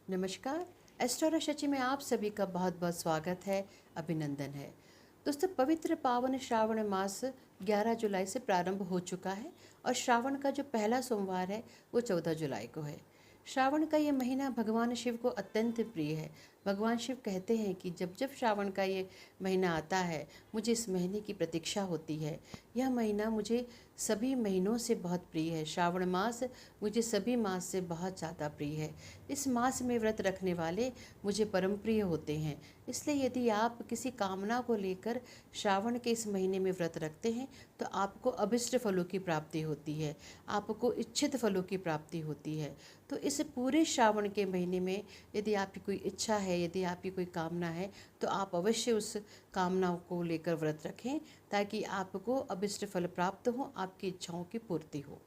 नमस्कार। एस्ट्रो शची में आप सभी का बहुत बहुत स्वागत है, अभिनंदन है। दोस्तों, पवित्र पावन श्रावण मास 11 जुलाई से प्रारंभ हो चुका है और श्रावण का जो पहला सोमवार है वो 14 जुलाई को है। श्रावण का ये महीना भगवान शिव को अत्यंत प्रिय है। भगवान शिव कहते हैं कि जब जब श्रावण का ये महीना आता है, मुझे इस महीने की प्रतीक्षा होती है। यह महीना मुझे सभी महीनों से बहुत प्रिय है। श्रावण मास मुझे सभी मास से बहुत ज़्यादा प्रिय है। इस मास में व्रत रखने वाले मुझे परम प्रिय होते हैं। इसलिए यदि आप किसी कामना को लेकर श्रावण के इस महीने में व्रत रखते हैं तो आपको अभिष्ट फलों की प्राप्ति होती है, आपको इच्छित फलों की प्राप्ति होती है। तो इस पूरे श्रावण के महीने में यदि आपकी कोई इच्छा है, यदि आपकी कोई कामना है, तो आप अवश्य उस कामना को लेकर व्रत रखें ताकि आपको अभिष्ट फल प्राप्त हो, आपकी इच्छाओं की पूर्ति हो।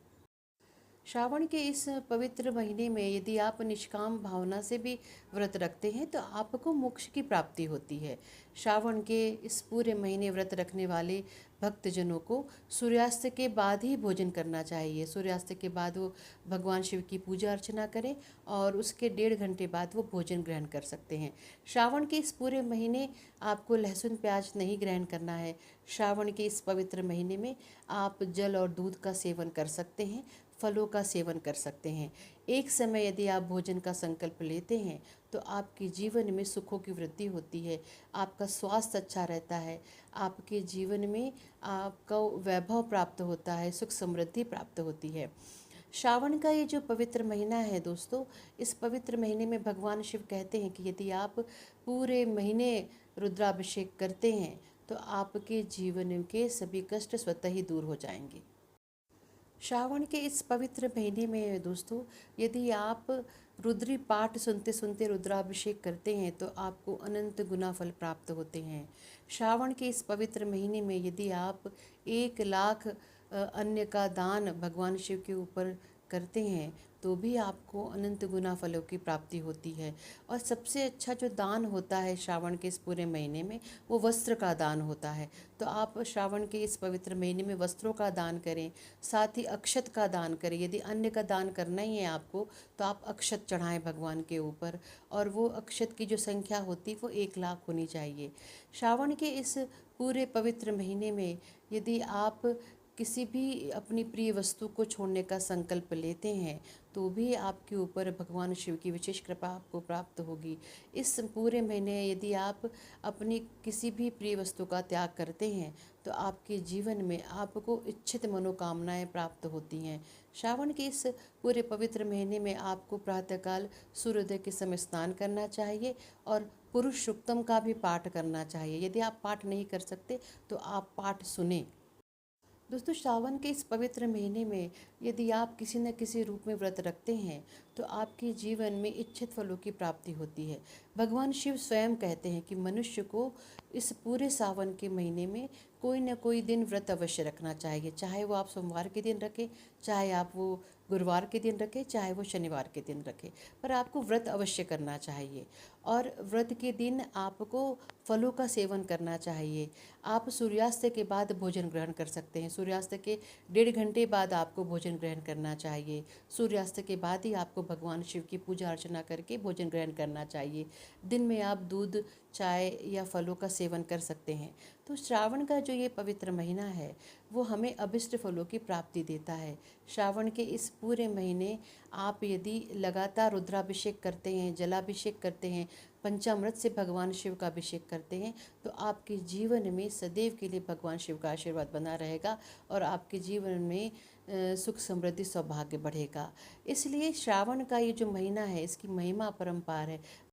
श्रावण के इस पवित्र महीने में यदि आप निष्काम भावना से भी व्रत रखते हैं तो आपको मोक्ष की प्राप्ति होती है। श्रावण के इस पूरे महीने व्रत रखने वाले भक्तजनों को सूर्यास्त के बाद ही भोजन करना चाहिए। सूर्यास्त के बाद वो भगवान शिव की पूजा अर्चना करें और उसके 1.5 घंटे बाद वो भोजन ग्रहण कर सकते हैं। श्रावण के इस पूरे महीने आपको लहसुन प्याज नहीं ग्रहण करना है। श्रावण के इस पवित्र महीने में आप जल और दूध का सेवन कर सकते हैं, फलों का सेवन कर सकते हैं। एक समय यदि आप भोजन का संकल्प लेते हैं तो आपके जीवन में सुखों की वृद्धि होती है, आपका स्वास्थ्य अच्छा रहता है, आपके जीवन में आपको वैभव प्राप्त होता है, सुख समृद्धि प्राप्त होती है। श्रावण का ये जो पवित्र महीना है दोस्तों, इस पवित्र महीने में भगवान शिव कहते हैं कि यदि आप पूरे महीने रुद्राभिषेक करते हैं तो आपके जीवन के सभी कष्ट स्वतः ही दूर हो जाएंगे। श्रावण के इस पवित्र महीने में दोस्तों, यदि आप रुद्री पाठ सुनते सुनते रुद्राभिषेक करते हैं तो आपको अनंत गुना फल प्राप्त होते हैं। श्रावण के इस पवित्र महीने में यदि आप 1 लाख अन्न का दान भगवान शिव के ऊपर करते हैं तो भी आपको अनंत गुना फलों की प्राप्ति होती है। और सबसे अच्छा जो दान होता है श्रावण के इस पूरे महीने में, वो वस्त्र का दान होता है। तो आप श्रावण के इस पवित्र महीने में वस्त्रों का दान करें, साथ ही अक्षत का दान करें। यदि अन्न का दान करना ही है आपको तो आप अक्षत चढ़ाएं भगवान के ऊपर, और वो अक्षत की जो संख्या होती है वो 1 लाख होनी चाहिए। श्रावण के इस पूरे पवित्र महीने में यदि आप किसी भी अपनी प्रिय वस्तु को छोड़ने का संकल्प लेते हैं तो भी आपके ऊपर भगवान शिव की विशेष कृपा आपको प्राप्त होगी। इस पूरे महीने यदि आप अपनी किसी भी प्रिय वस्तु का त्याग करते हैं तो आपके जीवन में आपको इच्छित मनोकामनाएं प्राप्त होती हैं। श्रावण के इस पूरे पवित्र महीने में आपको प्रातःकाल सूर्योदय के समय स्नान करना चाहिए और पुरुष सूक्तम का भी पाठ करना चाहिए। यदि आप पाठ नहीं कर सकते तो आप पाठ सुने। दोस्तों, श्रावण के इस पवित्र महीने में यदि आप किसी न किसी रूप में व्रत रखते हैं तो आपके जीवन में इच्छित फलों की प्राप्ति होती है। भगवान शिव स्वयं कहते हैं कि मनुष्य को इस पूरे सावन के महीने में कोई न कोई दिन व्रत अवश्य रखना चाहिए। चाहे वो आप सोमवार के दिन रखें, चाहे आप वो गुरुवार के दिन रखें, चाहे वो शनिवार के दिन रखें, पर आपको व्रत अवश्य करना चाहिए। और व्रत के दिन आपको फलों का सेवन करना चाहिए। आप सूर्यास्त के बाद भोजन ग्रहण कर सकते हैं। सूर्यास्त के 1.5 घंटे बाद आपको भोजन ग्रहण करना चाहिए। सूर्यास्त के बाद ही आपको भगवान शिव की पूजा अर्चना करके भोजन ग्रहण करना चाहिए। दिन में आप दूध, चाय या फलों का सेवन कर सकते हैं। तो श्रावण का जो ये पवित्र महीना है वो हमें अभिष्ट फलों की प्राप्ति देता है। श्रावण के इस पूरे महीने आप यदि लगातार रुद्राभिषेक करते हैं, जलाभिषेक करते हैं, पंचामृत से भगवान शिव का अभिषेक करते हैं तो आपके जीवन में सदैव के लिए भगवान शिव का आशीर्वाद बना रहेगा और आपके जीवन में सुख समृद्धि सौभाग्य बढ़ेगा। इसलिए श्रावण का ये जो महीना है इसकी महिमा अपरंपार है।